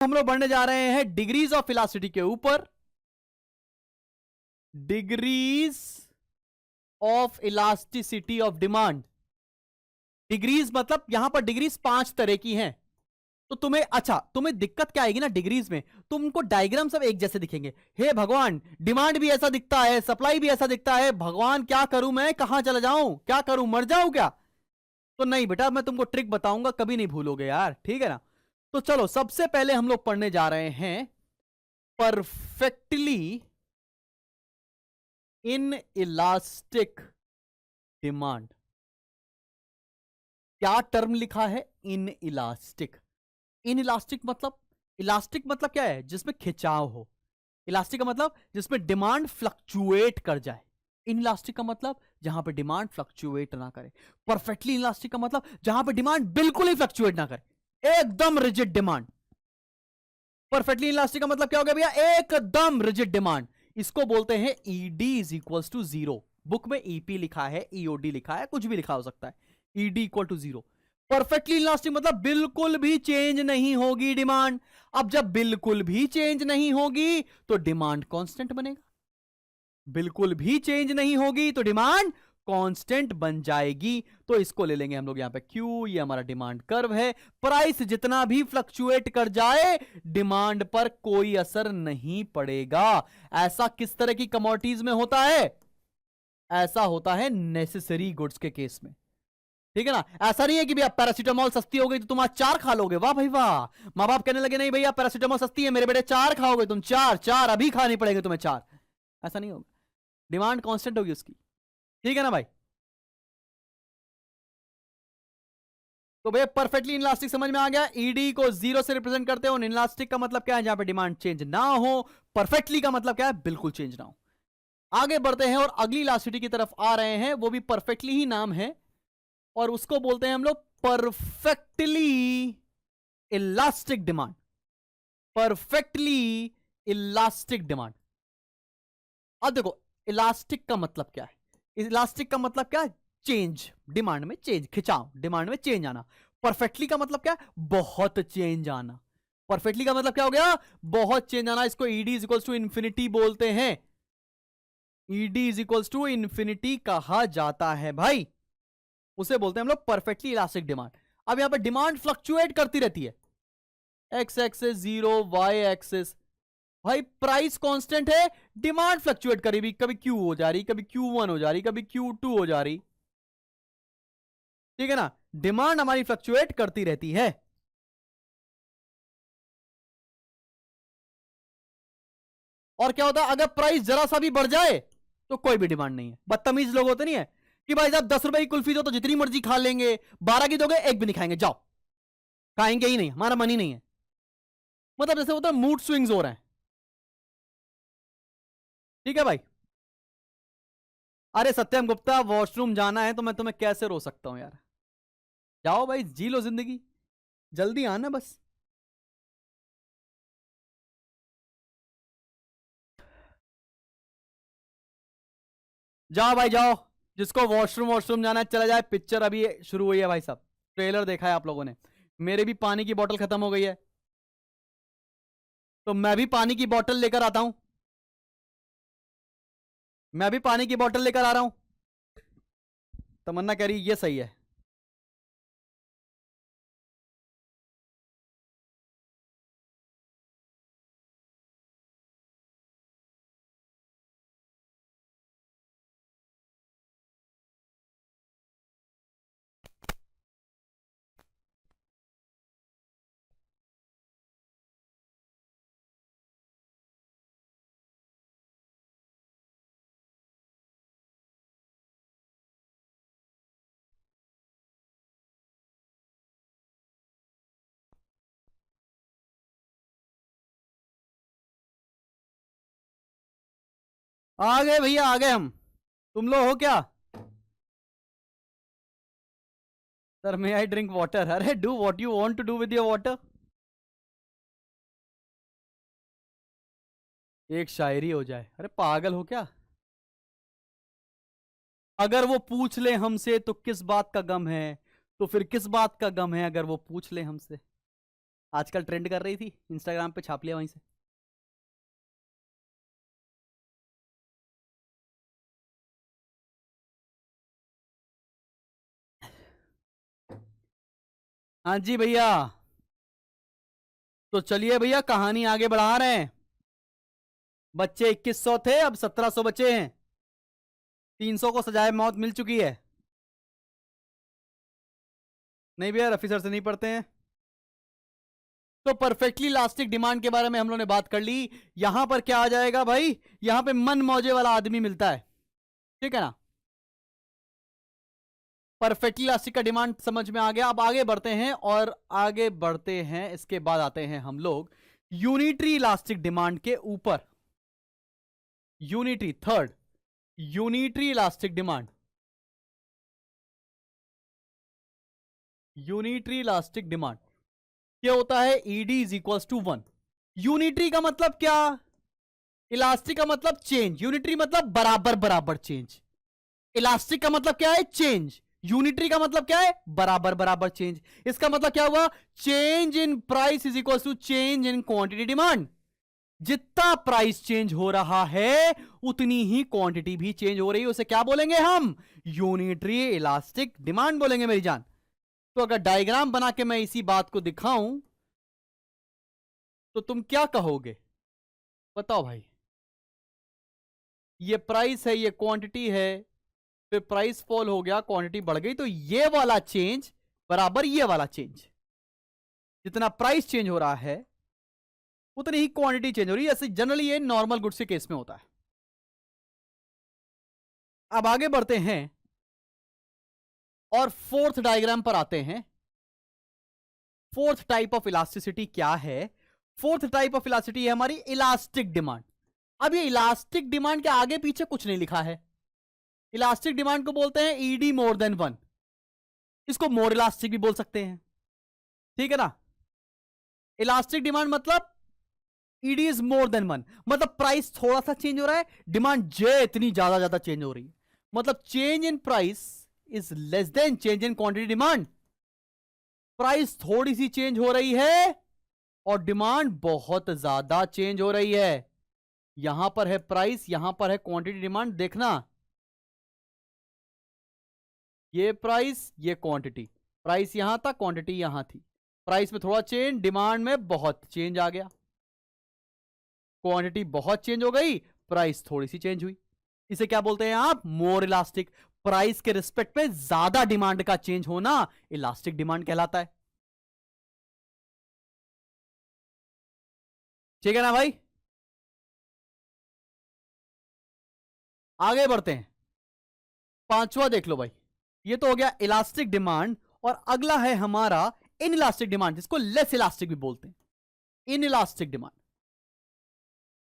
हम लोग बढ़ने जा रहे हैं डिग्रीज ऑफ इलास्टिसिटी के ऊपर। Degrees of elasticity of demand. Degrees मतलब यहां पर डिग्रीज 5 तरह की हैं। तो तुम्हें दिक्कत क्या आएगी ना डिग्रीज में, तुमको डायग्राम सब एक जैसे दिखेंगे। हे भगवान, डिमांड भी ऐसा दिखता है, सप्लाई भी ऐसा दिखता है, भगवान क्या करूं, मैं कहां चला जाऊं, क्या करूं, मर जाऊं क्या? तो नहीं बेटा, मैं तुमको ट्रिक बताऊंगा, कभी नहीं भूलोगे यार, ठीक है ना। तो चलो, सबसे पहले हम लोग पढ़ने जा रहे हैं परफेक्टली इन इलास्टिक डिमांड। क्या टर्म लिखा है? In elastic. इन इलास्टिक मतलब क्या है? जिसमें खिंचाव हो। इलास्टिक का मतलब जिसमें डिमांड फ्लक्चुएट कर जाए। इन इलास्टिक का मतलब जहां पे डिमांड फ्लक्चुएट ना करे। परफेक्टली इलास्टिक का मतलब जहां पे डिमांड बिल्कुल ही फ्लक्चुएट ना करे, एकदम रिजिड डिमांड। परफेक्टली इलास्टिक का मतलब क्या हो गया भैया? एकदम रिजिड डिमांड। इसको बोलते हैं ED is equal to zero. Book में ईपी लिखा है, ईओडी लिखा है, कुछ भी लिखा हो सकता है। ED equal to zero. Perfectly elastic मतलब बिल्कुल भी चेंज नहीं होगी डिमांड। अब जब बिल्कुल भी चेंज नहीं होगी तो डिमांड कांस्टेंट बनेगा। बिल्कुल भी चेंज नहीं होगी तो डिमांड कांस्टेंट बन जाएगी। तो इसको ले लेंगे हम लोग यहां पे क्यू, ये हमारा डिमांड कर्व है। प्राइस जितना भी फ्लक्चुएट कर जाए, डिमांड पर कोई असर नहीं पड़ेगा। ऐसा किस तरह की कमोडिटीज में होता है? ऐसा होता है नेसेसरी गुड्स के केस में, ठीक है ना। ऐसा नहीं है कि भैया पैरासीटामोल सस्ती हो गई तो तुम आज 4 खा लोगे, वाह भाई वाह। मां बाप कहने लगे नहीं भैया पैरासीटामोल सस्ती है मेरे बेटे, 4 खाओगे तुम, 4 4 अभी खानी पड़ेगी तुम्हें 4। ऐसा नहीं होगा, डिमांड कांस्टेंट होगी उसकी, ठीक है ना भाई। तो भैया परफेक्टली इनलास्टिक समझ में आ गया। ईडी को 0 से रिप्रेजेंट करते हो। इनलास्टिक का मतलब क्या है? जहां पे डिमांड चेंज ना हो। परफेक्टली का मतलब क्या है? बिल्कुल चेंज ना हो। आगे बढ़ते हैं और अगली इलास्टिसिटी की तरफ आ रहे हैं, वो भी परफेक्टली ही नाम है, और उसको बोलते हैं हम लोग perfectly elastic demand. Perfectly elastic demand. अब देखो, इलास्टिक का मतलब क्या है? इलास्टिक का मतलब क्या है? चेंज, डिमांड में चेंज, खिंचाव, डिमांड में चेंज आना। परफेक्टली का मतलब क्या है? बहुत चेंज आना। परफेक्टली का मतलब क्या हो गया? बहुत चेंज आना। इसको ED is equals to infinity बोलते हैं। ED is equals to infinity कहा जाता है भाई, उसे बोलते हैं हम लोग परफेक्टली इलास्टिक डिमांड। अब यहां पर डिमांड फ्लक्चुएट करती रहती है, एक्स एक्सिस 0, वाई एक्सिस। भाई प्राइस कांस्टेंट है, डिमांड फ्लक्चुएट करेगी, कभी क्यू हो जा रही, कभी Q1 हो जा रही, कभी Q2 हो जा रही, ठीक है ना। डिमांड हमारी फ्लक्चुएट करती रहती है। और क्या होता है अगर प्राइस जरा सा भी बढ़ जाए तो कोई भी डिमांड नहीं है। बदतमीज लोग होते नहीं है कि भाई साहब 10 रुपए की कुल्फी दो तो जितनी मर्जी खा लेंगे, 12 की दोगे एक भी नहीं खाएंगे, जाओ, खाएंगे ही नहीं, हमारा मन ही नहीं है। मतलब जैसे होता है मूड स्विंग्स हो रहे हैं, ठीक है भाई। अरे सत्यम गुप्ता, वॉशरूम जाना है तो मैं तुम्हें कैसे रो सकता हूं यार। जाओ भाई, जी लो जिंदगी, जल्दी आना बस। जाओ भाई जाओ, जिसको वॉशरूम वॉशरूम जाना है चला जाए। पिक्चर अभी शुरू हुई है भाई साहब, ट्रेलर देखा है आप लोगों ने। मेरे भी पानी की बोतल खत्म हो गई है, तो मैं भी पानी की बोतल लेकर आता हूं। मैं भी पानी की बोतल लेकर आ रहा हूं। तमन्ना कह रही ये सही है। आ गए भैया, आ गए हम। तुम लोग हो क्या? Sir may I drink water? अरे do what you want to do with your water. एक शायरी हो जाए, अरे पागल हो क्या? अगर वो पूछ ले हमसे तो किस बात का गम है, तो फिर किस बात का गम है अगर वो पूछ ले हमसे। आजकल ट्रेंड कर रही थी, इंस्टाग्राम पे छाप लिया वहीं से। हाँ जी भैया, तो चलिए भैया कहानी आगे बढ़ा रहे हैं। बच्चे 2100 थे, अब 1700 बचे हैं। 300 को सजाए मौत मिल चुकी है। नहीं भैया, रफी सर से नहीं पढ़ते हैं। तो परफेक्टली इलास्टिक डिमांड के बारे में हम लोगों ने बात कर ली। यहां पर क्या आ जाएगा भाई, यहां पे मन मौजे वाला आदमी मिलता है, ठीक है ना। परफेक्टली इलास्टिक का डिमांड समझ में आ गया। अब आगे बढ़ते हैं, और आगे बढ़ते हैं, इसके बाद आते हैं हम लोग यूनिटरी इलास्टिक डिमांड के ऊपर। Unitary, third, unitary elastic demand. Unitary elastic demand क्या होता है? ED is equal to 1। Unitary का मतलब क्या? इलास्टिक का मतलब चेंज, यूनिटरी मतलब बराबर बराबर चेंज। इलास्टिक का मतलब क्या है? चेंज। यूनिटरी का मतलब क्या है? बराबर बराबर चेंज। इसका मतलब क्या हुआ? Change in price is equal to change in quantity demand. जितना प्राइस चेंज हो रहा है उतनी ही क्वांटिटी भी चेंज हो रही है। उसे क्या बोलेंगे हम? यूनिटरी इलास्टिक डिमांड बोलेंगे मेरी जान। तो अगर डायग्राम बना के मैं इसी बात को दिखाऊं तो तुम क्या कहोगे? बताओ भाई। ये प्राइस है, ये क्वांटिटी है, फिर प्राइस फॉल हो गया, क्वांटिटी बढ़ गई, तो ये वाला चेंज बराबर ये वाला चेंज। जितना प्राइस चेंज हो रहा है उतनी ही क्वांटिटी चेंज हो रही है। ऐसे जनरली ये नॉर्मल गुड्स के केस में होता है। अब आगे बढ़ते हैं और फोर्थ डायग्राम पर आते हैं। फोर्थ टाइप ऑफ इलास्टिसिटी क्या है? फोर्थ टाइप ऑफ इलास्टिसिटी है हमारी इलास्टिक डिमांड। अब ये इलास्टिक डिमांड के आगे पीछे कुछ नहीं लिखा है। इलास्टिक डिमांड को बोलते हैं ईडी मोर देन 1। इसको मोर इलास्टिक भी बोल सकते हैं, ठीक है ना। इलास्टिक डिमांड मतलब ईडी इज मोर देन 1, मतलब प्राइस थोड़ा सा चेंज हो रहा है, डिमांड जे इतनी ज्यादा ज्यादा चेंज हो रही है। मतलब change in price is less than change in quantity demand. Price थोड़ी सी चेंज हो रही है और डिमांड बहुत ज्यादा चेंज हो रही है। यहां पर है प्राइस, यहां पर है क्वांटिटी डिमांड। देखना, ये प्राइस, ये क्वांटिटी। प्राइस यहां था, क्वांटिटी यहां थी। प्राइस में थोड़ा चेंज, डिमांड में बहुत चेंज आ गया। क्वांटिटी बहुत चेंज हो गई, प्राइस थोड़ी सी चेंज हुई। इसे क्या बोलते हैं आप? मोर इलास्टिक। प्राइस के रिस्पेक्ट में ज्यादा डिमांड का चेंज होना इलास्टिक डिमांड कहलाता है। ठीक है ना भाई। आगे बढ़ते हैं, पांचवा देख लो भाई। ये तो हो गया इलास्टिक डिमांड, और अगला है हमारा इन इलास्टिक डिमांड, जिसको लेस इलास्टिक भी बोलते हैं। In elastic demand.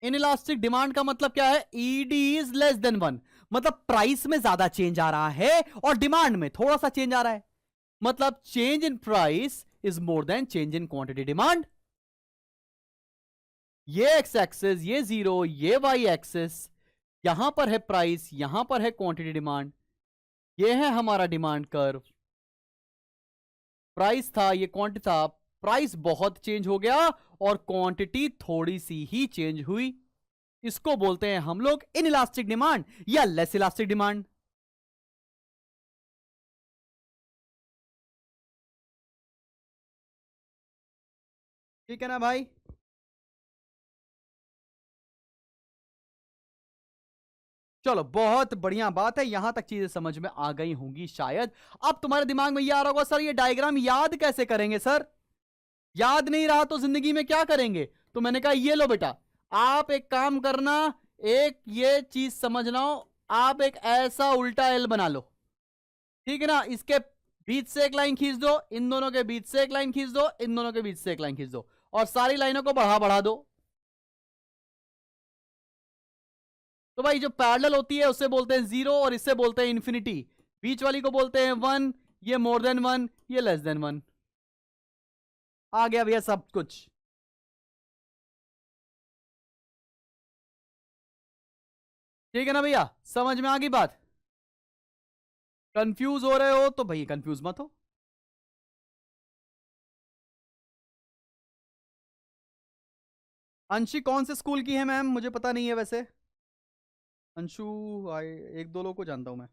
In elastic demand का मतलब क्या है? ईडी इज लेस देन 1, मतलब प्राइस में ज्यादा चेंज आ रहा है और डिमांड में थोड़ा सा चेंज आ रहा है। मतलब change in price is more than change in quantity demand. ये एक्स एक्सिस, ये जीरो, ये वाई एक्सिस, यहां पर है प्राइस, यहां पर है क्वांटिटी डिमांड। ये है हमारा डिमांड कर्व। प्राइस था, ये क्वांटिटी था। प्राइस बहुत चेंज हो गया और क्वांटिटी थोड़ी सी ही चेंज हुई। इसको बोलते हैं हम लोग इन इलास्टिक डिमांड या लेस इलास्टिक डिमांड। ठीक है ना भाई। चलो, बहुत बढ़िया बात है, यहां तक चीजें समझ में आ गई होंगी शायद। अब तुम्हारे दिमाग में यह आ रहा होगा, सर ये डायग्राम याद कैसे करेंगे सर? याद नहीं रहा तो जिंदगी में क्या करेंगे? तो मैंने कहा ये लो बेटा, आप एक काम करना, एक ये चीज समझना, आप एक ऐसा उल्टा एल बना लो, ठीक है ना। इसके बीच से एक लाइन खींच दो, इन दोनों के बीच से एक लाइन खींच दो, इन दोनों के बीच से एक लाइन खींच दो, और सारी लाइनों को बढ़ा बढ़ा दो। तो भाई जो पैरेलल होती है उसे बोलते हैं जीरो, और इससे बोलते हैं इंफिनिटी। बीच वाली को बोलते हैं 1, ये मोर देन 1, ये लेस देन 1। आ गया भैया सब कुछ। ठीक है ना भैया, समझ में आ गई बात? कंफ्यूज हो रहे हो तो भाई कंफ्यूज मत हो। अंशी कौन से स्कूल की है मैम? मुझे पता नहीं है वैसे। अंशु, एक दो लोगों को जानता हूँ मैं।